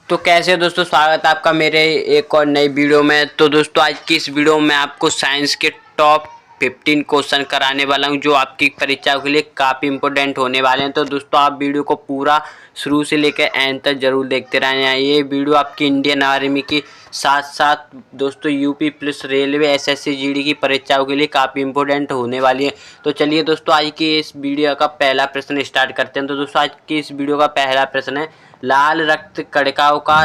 तो कैसे हो दोस्तों, स्वागत है आपका मेरे एक और नई वीडियो में। तो दोस्तों आज की इस वीडियो में आपको साइंस के टॉप 15 क्वेश्चन कराने वाला हूं जो आपकी परीक्षाओं के लिए काफ़ी इंपॉर्टेंट होने वाले हैं। तो दोस्तों आप वीडियो को पूरा शुरू से लेकर एंड तक जरूर देखते रहना। ये वीडियो आपकी इंडियन आर्मी की साथ साथ दोस्तों UP police, railway, SSC, GD की परीक्षाओं के लिए काफ़ी इंपॉर्टेंट होने वाली है। तो चलिए दोस्तों आज की इस वीडियो का पहला प्रश्न स्टार्ट करते हैं। तो दोस्तों आज की इस वीडियो का पहला प्रश्न है, लाल रक्त कणिकाओं का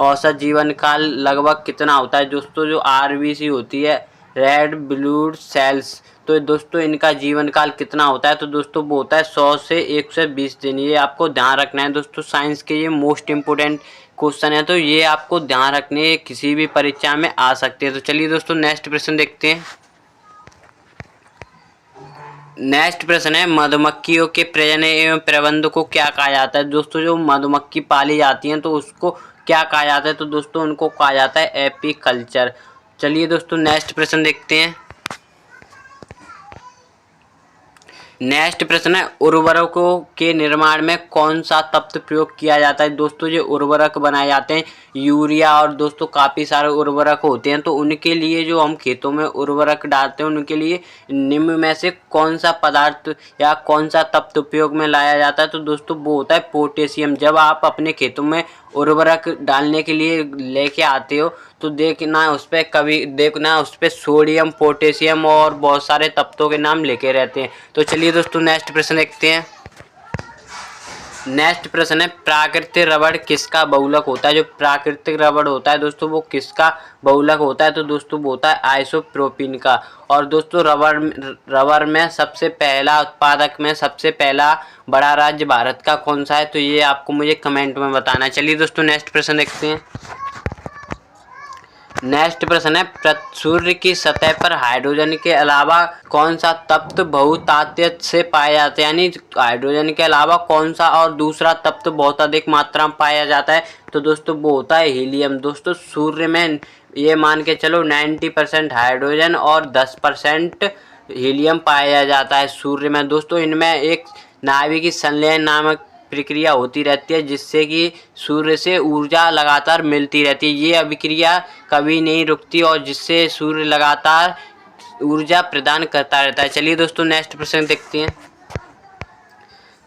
औसत जीवन काल लगभग कितना होता है। दोस्तों जो आरबीसी होती है, रेड ब्लड सेल्स, तो दोस्तों इनका जीवन काल कितना होता है। तो दोस्तों वो होता है 100 से 120 दिन। ये आपको ध्यान रखना है दोस्तों, साइंस के ये मोस्ट इम्पोर्टेंट क्वेश्चन है, तो ये आपको ध्यान रखने किसी भी परीक्षा में आ सकते हैं। तो चलिए दोस्तों नेक्स्ट प्रश्न देखते हैं। नेक्स्ट प्रश्न है, मधुमक्खियों के प्रजनन एवं प्रबंधन को क्या कहा जाता है। दोस्तों जो मधुमक्खी पाली जाती हैं तो उसको क्या कहा जाता है। तो दोस्तों उनको कहा जाता है एपीकल्चर। चलिए दोस्तों नेक्स्ट प्रश्न देखते हैं। नेक्स्ट प्रश्न है, उर्वरकों के निर्माण में कौन सा तत्व प्रयोग किया जाता है। दोस्तों जो उर्वरक बनाए जाते हैं, यूरिया और दोस्तों काफ़ी सारे उर्वरक होते हैं, तो उनके लिए जो हम खेतों में उर्वरक डालते हैं उनके लिए निम्न में से कौन सा पदार्थ या कौन सा तत्व उपयोग में लाया जाता है। तो दोस्तों वो होता है पोटेशियम। जब आप अपने खेतों में उर्वरक डालने के लिए लेके आते हो तो देखना उस पर सोडियम, पोटेशियम और बहुत सारे तत्वों के नाम लिखे रहते हैं। तो चलिए दोस्तों नेक्स्ट प्रश्न देखते हैं। नेक्स्ट प्रश्न है, प्राकृतिक रबड़ किसका बहुलक होता है। जो प्राकृतिक रबड़ होता है दोस्तों वो किसका बहुलक होता है। तो दोस्तों वो होता है आइसोप्रोपिन का। और दोस्तों रबड़ में सबसे पहला उत्पादक में सबसे पहला बड़ा राज्य भारत का कौन सा है। तो ये आपको मुझे कमेंट में बताना है। चलिए दोस्तों नेक्स्ट प्रश्न देखते हैं। नेक्स्ट प्रश्न है, सूर्य की सतह पर हाइड्रोजन के अलावा कौन सा तत्व बहुतायत से पाया जाता है। यानी हाइड्रोजन के अलावा कौन सा और दूसरा तत्व बहुत अधिक मात्रा में पाया जाता है। तो दोस्तों वो होता है हीलियम। दोस्तों सूर्य में ये मान के चलो 90% हाइड्रोजन और 10% हीलियम पाया जाता है सूर्य में। दोस्तों इनमें एक नाभिकीय संलयन नामक प्रक्रिया होती रहती है जिससे कि सूर्य से ऊर्जा लगातार मिलती रहती है। ये अभिक्रिया कभी नहीं रुकती और जिससे सूर्य लगातार ऊर्जा प्रदान करता रहता है। चलिए दोस्तों नेक्स्ट प्रश्न देखते हैं।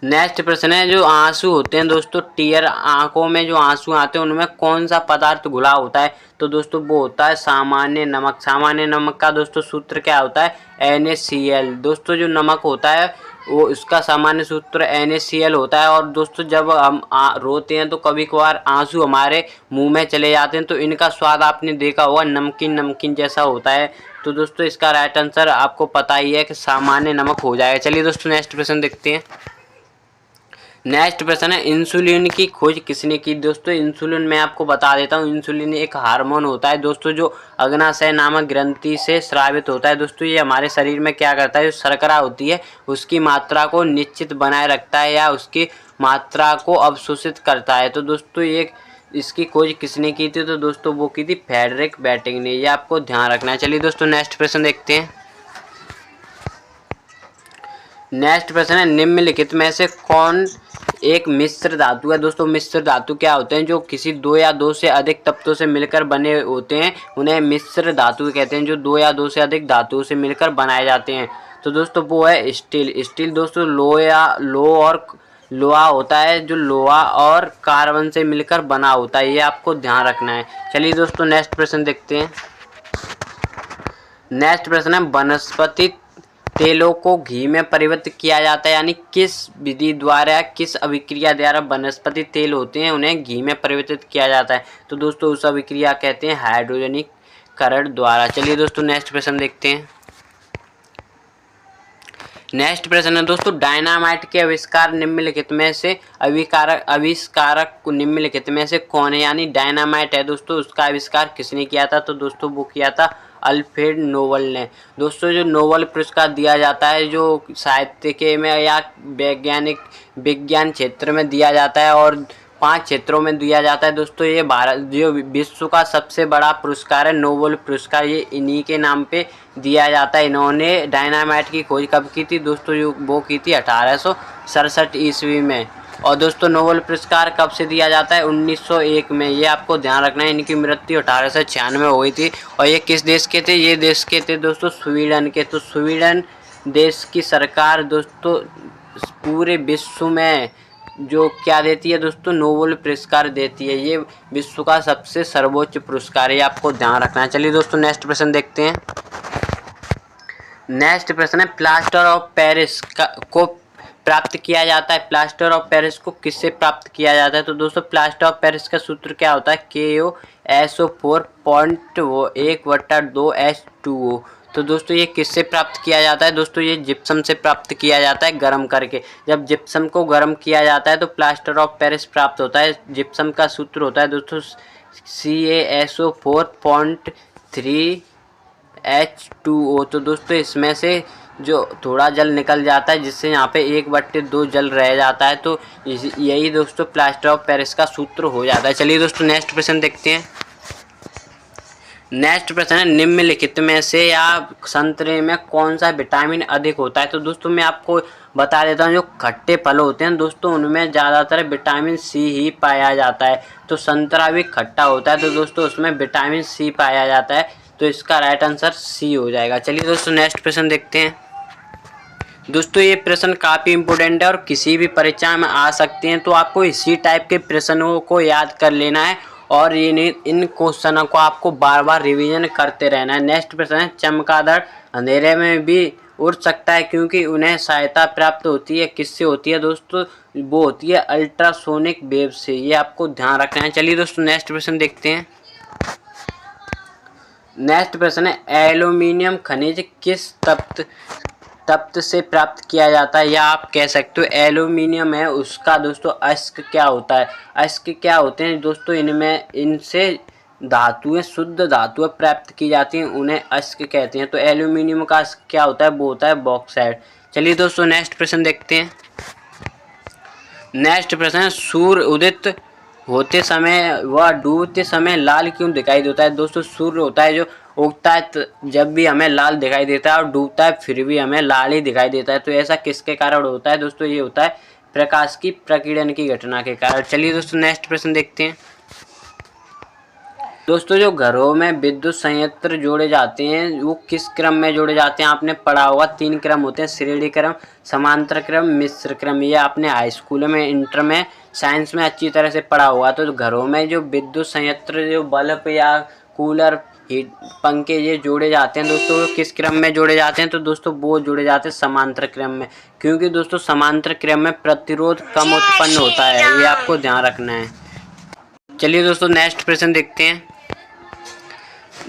नेक्स्ट प्रश्न है, जो आंसू होते हैं दोस्तों, टीयर, आंखों में जो आंसू आते हैं उनमें कौन सा पदार्थ घुला होता है। तो दोस्तों वो होता है सामान्य नमक। सामान्य नमक का दोस्तों सूत्र क्या होता है, NaCl। दोस्तों जो नमक होता है वो इसका सामान्य सूत्र NaCl होता है। और दोस्तों जब हम रोते हैं तो कभी कभार आंसू हमारे मुंह में चले जाते हैं तो इनका स्वाद आपने देखा होगा, नमकीन नमकीन जैसा होता है। तो दोस्तों इसका राइट आंसर आपको पता ही है कि सामान्य नमक हो जाएगा। चलिए दोस्तों नेक्स्ट प्रश्न देखते हैं। नेक्स्ट प्रश्न है, इंसुलिन की खोज किसने की। दोस्तों इंसुलिन मैं आपको बता देता हूँ, इंसुलिन एक हार्मोन होता है दोस्तों जो अग्नाशय नामक ग्रंथि से स्रावित होता है। दोस्तों ये हमारे शरीर में क्या करता है, जो शर्करा होती है उसकी मात्रा को निश्चित बनाए रखता है या उसकी मात्रा को अवशोषित करता है। तो दोस्तों ये इसकी खोज किसने की थी। तो दोस्तों वो की थी फ्रेडरिक बेंटिंक ने। ये आपको ध्यान रखना है। चलिए दोस्तों नेक्स्ट प्रश्न देखते हैं। नेक्स्ट प्रश्न है, निम्नलिखित में से कौन एक मिश्र धातु है। दोस्तों मिश्र धातु क्या होते हैं, जो किसी दो या दो से अधिक तत्वों से मिलकर बने होते हैं उन्हें मिश्र धातु कहते हैं, जो दो या दो से अधिक धातुओं से मिलकर बनाए जाते हैं। तो दोस्तों वो है स्टील। स्टील दोस्तों लोहा होता है जो लोहा और कार्बन से मिलकर बना होता है। ये आपको ध्यान रखना है। चलिए दोस्तों नेक्स्ट प्रश्न देखते हैं। नेक्स्ट प्रश्न है, वनस्पति तेलों को घी में परिवर्तित किया जाता है। यानी किस विधि द्वारा, किस अभिक्रिया द्वारा वनस्पति तेल होते हैं उन्हें घी में परिवर्तित किया जाता है। तो दोस्तों उस अभिक्रिया कहते हैं हाइड्रोजनीकरण द्वारा। चलिए दोस्तों नेक्स्ट प्रश्न देखते हैं। नेक्स्ट प्रश्न है दोस्तों, डायनामाइट के आविष्कार निम्नलिखित में से आविष्कारक निम्नलिखित में से कौन है। यानी डायनामाइट है दोस्तों, उसका आविष्कार किसने किया था। तो दोस्तों वो किया था अल्फ्रेड नोबल ने। दोस्तों जो नोबल पुरस्कार दिया जाता है जो साहित्य के में या विज्ञान क्षेत्र में दिया जाता है और 5 क्षेत्रों में दिया जाता है। दोस्तों ये भारत जो विश्व का सबसे बड़ा पुरस्कार है नोबल पुरस्कार, ये इन्हीं के नाम पे दिया जाता है। इन्होंने डायनामाइट की खोज कब की थी दोस्तों, वो की थी 1867 ईस्वी में। और दोस्तों नोबेल पुरस्कार कब से दिया जाता है? 1901 में। ये आपको ध्यान रखना है। इनकी मृत्यु 1896 में हुई थी। और ये किस देश के थे? ये देश के थे दोस्तों स्वीडन के। तो स्वीडन देश की सरकार दोस्तों पूरे विश्व में जो क्या देती है दोस्तों? नोबेल पुरस्कार देती है। ये विश्व का सबसे सर्वोच्च पुरस्कार है, ये आपको ध्यान रखना है। चलिए दोस्तों नेक्स्ट प्रश्न देखते हैं। नेक्स्ट प्रश्न है प्लास्टर ऑफ पेरिस को प्राप्त किया जाता है। प्लास्टर ऑफ पेरिस को किससे प्राप्त किया जाता है? तो दोस्तों प्लास्टर ऑफ पेरिस का सूत्र क्या होता है? KO SO4.1/2H2O। तो दोस्तों ये किससे प्राप्त किया जाता है? दोस्तों ये जिप्सम से प्राप्त किया जाता है गर्म करके। जब जिप्सम को गर्म किया जाता है तो प्लास्टर ऑफ पेरिस प्राप्त होता है। जिप्सम का सूत्र होता है दोस्तों CaSO4.3H2O। तो दोस्तों इसमें से जो थोड़ा जल निकल जाता है जिससे यहाँ पे 1/2 जल रह जाता है। तो यही दोस्तों प्लास्टर ऑफ पेरिस का सूत्र हो जाता है। चलिए दोस्तों नेक्स्ट प्रश्न देखते हैं। नेक्स्ट प्रश्न है निम्नलिखित में से या संतरे में कौन सा विटामिन अधिक होता है? तो दोस्तों मैं आपको बता देता हूँ, जो खट्टे फल होते हैं दोस्तों उनमें ज़्यादातर विटामिन सी ही पाया जाता है। तो संतरा भी खट्टा होता है तो दोस्तों उसमें विटामिन सी पाया जाता है। तो इसका राइट आंसर सी हो जाएगा। चलिए दोस्तों नेक्स्ट प्रश्न देखते हैं। दोस्तों ये प्रश्न काफ़ी इंपॉर्टेंट है और किसी भी परीक्षा में आ सकते हैं। तो आपको इसी टाइप के प्रश्नों को याद कर लेना है और इन क्वेश्चनों को आपको बार बार रिवीजन करते रहना है। नेक्स्ट प्रश्न है चमगादड़ अंधेरे में भी उड़ सकता है क्योंकि उन्हें सहायता प्राप्त होती है किससे होती है? दोस्तों वो होती है अल्ट्रासोनिक वेव से। ये आपको ध्यान रखना है। चलिए दोस्तों नेक्स्ट प्रश्न देखते हैं। नेक्स्ट प्रश्न है एल्यूमिनियम खनिज किस तप्त से प्राप्त किया जाता है? या आप कह सकते हो एल्यूमिनियम है उसका दोस्तों अयस्क क्या होता है? अयस्क क्या होते हैं दोस्तों? इनसे धातुएं शुद्ध धातुएं प्राप्त की जाती हैं, उन्हें अयस्क कहते हैं। तो एल्यूमिनियम का अयस्क क्या होता है? वो होता है बॉक्साइट। चलिए दोस्तों नेक्स्ट प्रश्न देखते हैं। नेक्स्ट प्रश्न है सूर्य उदित होते समय व डूबते समय लाल क्यों दिखाई देता है? दोस्तों सूर्य होता है जो उगता है जब भी हमें लाल दिखाई देता है और डूबता है फिर भी हमें लाल ही दिखाई देता है। तो ऐसा किसके कारण होता है? दोस्तों ये होता है प्रकाश की प्रकीर्णन की घटना के कारण। चलिए दोस्तों नेक्स्ट प्रश्न देखते हैं। दोस्तों जो घरों में विद्युत संयंत्र जोड़े जाते हैं वो किस क्रम में जोड़े जाते हैं? आपने पढ़ा होगा 3 क्रम होते हैं, श्रेणी क्रम, समांतर क्रम, मिश्र क्रम। ये आपने हाई स्कूल में, इंटर में, साइंस में अच्छी तरह से पढ़ा होगा। तो घरों में जो विद्युत संयंत्र जो बल्ब या कूलर, हीट पंखे ये जोड़े जाते हैं दोस्तों वो किस क्रम में जोड़े जाते हैं? तो दोस्तों वो जोड़े जाते हैं समांतर क्रम में, क्योंकि दोस्तों समांतर क्रम में प्रतिरोध कम उत्पन्न होता है। ये आपको ध्यान रखना है। चलिए दोस्तों नेक्स्ट प्रश्न देखते हैं।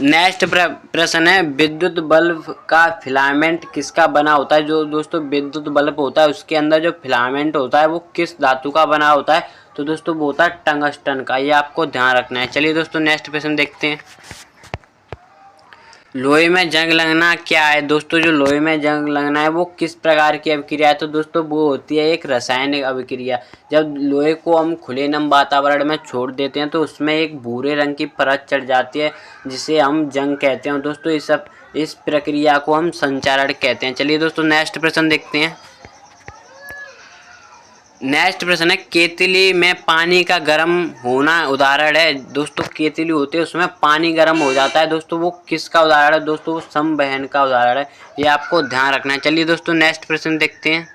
नेक्स्ट प्रश्न है विद्युत बल्ब का फिलामेंट किसका बना होता है? जो दोस्तों विद्युत बल्ब होता है उसके अंदर जो फिलामेंट होता है वो किस धातु का बना होता है? तो दोस्तों वो होता है टंगस्टन का। ये आपको ध्यान रखना है। चलिए दोस्तों नेक्स्ट प्रश्न देखते हैं। लोहे में जंग लगना क्या है? दोस्तों जो लोहे में जंग लगना है वो किस प्रकार की अभिक्रिया है? तो दोस्तों वो होती है एक रासायनिक अभिक्रिया। जब लोहे को हम खुले नम वातावरण में छोड़ देते हैं तो उसमें एक भूरे रंग की परत चढ़ जाती है जिसे हम जंग कहते हैं। दोस्तों इस प्रक्रिया को हम संचारण कहते हैं। चलिए दोस्तों नेक्स्ट प्रश्न देखते हैं। नेक्स्ट प्रश्न है केतली में पानी का गर्म होना उदाहरण है? दोस्तों केतली होती है उसमें पानी गर्म हो जाता है। दोस्तों वो किसका उदाहरण है? दोस्तों वो संवहन का उदाहरण है। ये आपको ध्यान रखना है। चलिए दोस्तों नेक्स्ट प्रश्न देखते हैं।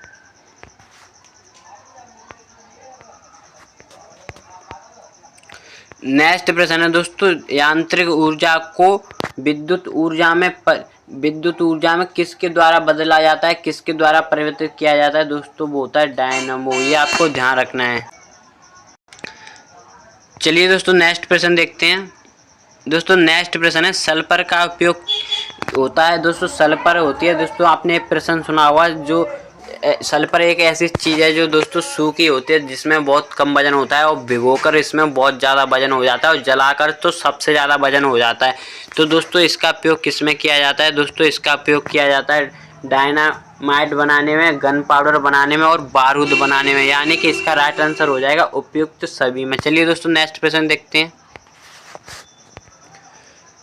नेक्स्ट प्रश्न है दोस्तों यांत्रिक ऊर्जा को विद्युत ऊर्जा में किसके द्वारा बदला जाता है, किसके द्वारा परिवर्तित किया जाता है? दोस्तों वो होता है डायनामो। ये आपको ध्यान रखना है। चलिए दोस्तों नेक्स्ट प्रश्न देखते हैं। दोस्तों नेक्स्ट प्रश्न है सल्फर का उपयोग होता है? दोस्तों सल्फर होती है दोस्तों आपने एक प्रश्न सुना होगा जो सल्फर एक ऐसी चीज़ है जो दोस्तों सूखी होती है जिसमें बहुत कम वजन होता है और भिगोकर इसमें बहुत ज़्यादा वजन हो जाता है और जलाकर तो सबसे ज़्यादा वजन हो जाता है। तो दोस्तों इसका उपयोग किस में किया जाता है? दोस्तों इसका उपयोग किया जाता है डायनामाइट बनाने में, गन पाउडर बनाने में और बारूद बनाने में। यानी कि इसका राइट आंसर हो जाएगा उपयुक्त सभी में। चलिए दोस्तों नेक्स्ट प्रश्न देखते हैं।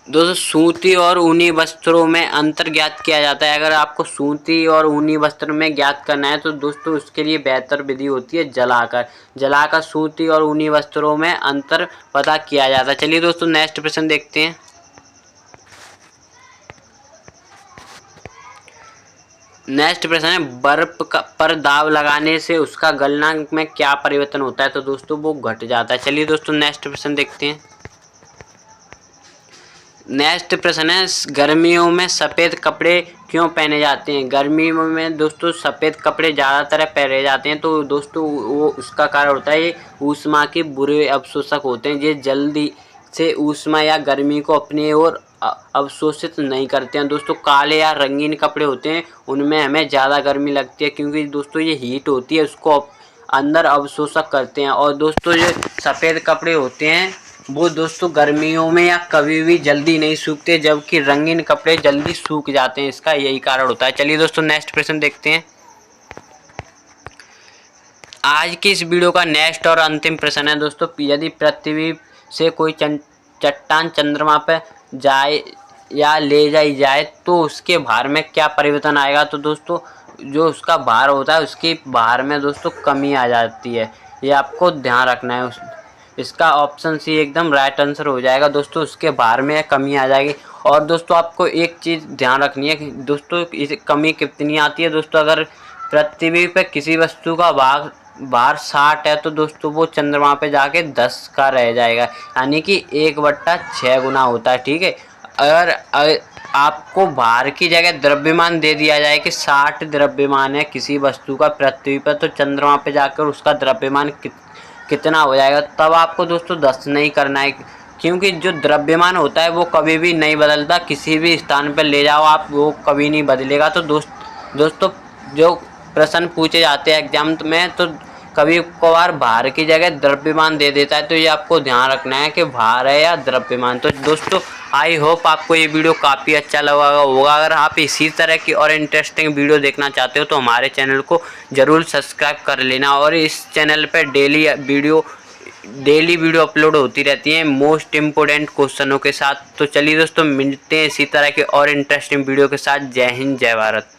दोस्तों सूती और ऊनी वस्त्रों में अंतर ज्ञात किया जाता है। अगर आपको सूती और ऊनी वस्त्र में ज्ञात करना है तो दोस्तों उसके लिए बेहतर विधि होती है जलाकर सूती और ऊनी वस्त्रों में अंतर पता किया जाता है। चलिए दोस्तों नेक्स्ट प्रश्न देखते हैं। नेक्स्ट प्रश्न है बर्फ पर दाब लगाने से उसका गलनांक में क्या परिवर्तन होता है? तो दोस्तों वो घट जाता है। चलिए दोस्तों नेक्स्ट प्रश्न देखते हैं। नेक्स्ट प्रश्न है गर्मियों में सफ़ेद कपड़े क्यों पहने जाते हैं? गर्मियों में दोस्तों सफ़ेद कपड़े ज़्यादातर पहने जाते हैं तो दोस्तों वो उसका कारण होता है ये ऊष्मा के बुरे अवशोषक होते हैं। ये जल्दी से ऊष्मा या गर्मी को अपनी ओर अवशोषित नहीं करते हैं। दोस्तों काले या रंगीन कपड़े होते हैं उनमें हमें ज़्यादा गर्मी लगती है क्योंकि दोस्तों ये हीट होती है उसको अंदर अवशोषक करते हैं। और दोस्तों जो सफ़ेद कपड़े होते हैं वो दोस्तों गर्मियों में या कभी भी जल्दी नहीं सूखते, जबकि रंगीन कपड़े जल्दी सूख जाते हैं। इसका यही कारण होता है। चलिए दोस्तों नेक्स्ट प्रश्न देखते हैं। आज की इस वीडियो का नेक्स्ट और अंतिम प्रश्न है दोस्तों, यदि पृथ्वी से कोई चट्टान चंद्रमा पर जाए या ले जाई जाए तो उसके भार में क्या परिवर्तन आएगा? तो दोस्तों जो उसका भार होता है उसके भार में दोस्तों कमी आ जाती है, ये आपको ध्यान रखना है। इसका ऑप्शन सी एकदम राइट आंसर हो जाएगा। दोस्तों उसके भार में कमी आ जाएगी। और दोस्तों आपको एक चीज़ ध्यान रखनी है कि दोस्तों इस कमी कितनी आती है। दोस्तों अगर पृथ्वी पर किसी वस्तु का भार 60 है तो दोस्तों वो चंद्रमा पे जाके 10 का रह जाएगा, यानी कि 1/6 गुना होता है। ठीक है, अगर आपको भार की जगह द्रव्यमान दे दिया जाए कि 60 द्रव्यमान है किसी वस्तु का पृथ्वी पर, तो चंद्रमा पे जाकर उसका द्रव्यमान कितना हो जाएगा, तब आपको दोस्तों 10 नहीं करना है, क्योंकि जो द्रव्यमान होता है वो कभी भी नहीं बदलता। किसी भी स्थान पर ले जाओ आप, वो कभी नहीं बदलेगा। तो दोस्तों जो प्रश्न पूछे जाते हैं एग्जाम में तो कभी कभार भार की जगह द्रव्यमान दे देता है, तो ये आपको ध्यान रखना है कि भार है या द्रव्यमान। तो दोस्तों आई होप आपको ये वीडियो काफ़ी अच्छा लगा होगा। अगर आप इसी तरह की और इंटरेस्टिंग वीडियो देखना चाहते हो तो हमारे चैनल को ज़रूर सब्सक्राइब कर लेना। और इस चैनल पर डेली वीडियो अपलोड होती रहती हैं मोस्ट इम्पोर्टेंट क्वेश्चनों के साथ। तो चलिए दोस्तों मिलते हैं इसी तरह के और इंटरेस्टिंग वीडियो के साथ। जय हिंद, जय भारत।